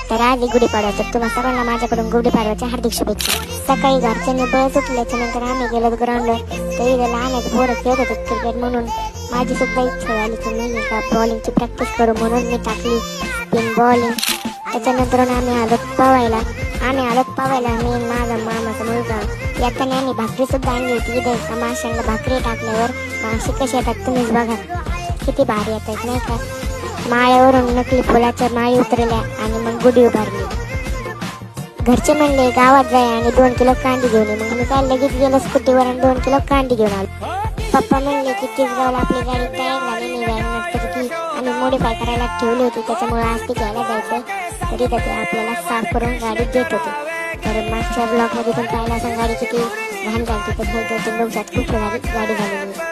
तर आज गुढीपाडव्याचं तुम्हा सर्वांना माझ्याकडून गुढीपाडव्याच्या हार्दिक शुभेच्छा. सकाळी घरच्यांनी बळच उठल्याच्या नंतर आम्ही गेलो ग्राउंडवर. तरी लहान पोरं खेळत होते क्रिकेट, म्हणून माझी सुद्धा इच्छा झाली की मी का बॉलिंगची प्रॅक्टिस करू, म्हणून मी टाकली स्पिन बॉलिंग. त्याच्यानंतर आम्ही आलो पवायला. मी माझा मामाचा मुलगा येताना आम्ही भाकरी सुद्धा आणली होती. इथे माशांना भाकरी टाकल्यावर मासे कसे येतात तुम्हीच बघा, किती भारी येतात नाही का. माळ्यावरून नकली फुलाच्या माळी उतरल्या आणि मग गुढी उभारली. घरचे म्हणले गावात जाय आणि 2 किलो कांडी घेऊन ये. मग मी काय लगेच गेलो स्कूटीवर आणि 2 किलो कांडी घेऊन आलो. पप्पा म्हणले की तिसगावला आपली गाडी तयार झालेली आहे, की आम्ही मॉडिफाय करायला ठेवली होती, त्याच्यामुळे आज ती घ्यायला जायचं. तरी ते आपल्याला साफ करून गाडी देत होते. तर मागच्या ब्लॉकमध्ये पण पाहिलं असं गाडी किती घाण झाली, तर बघू शकता खूप गाडी झालेली.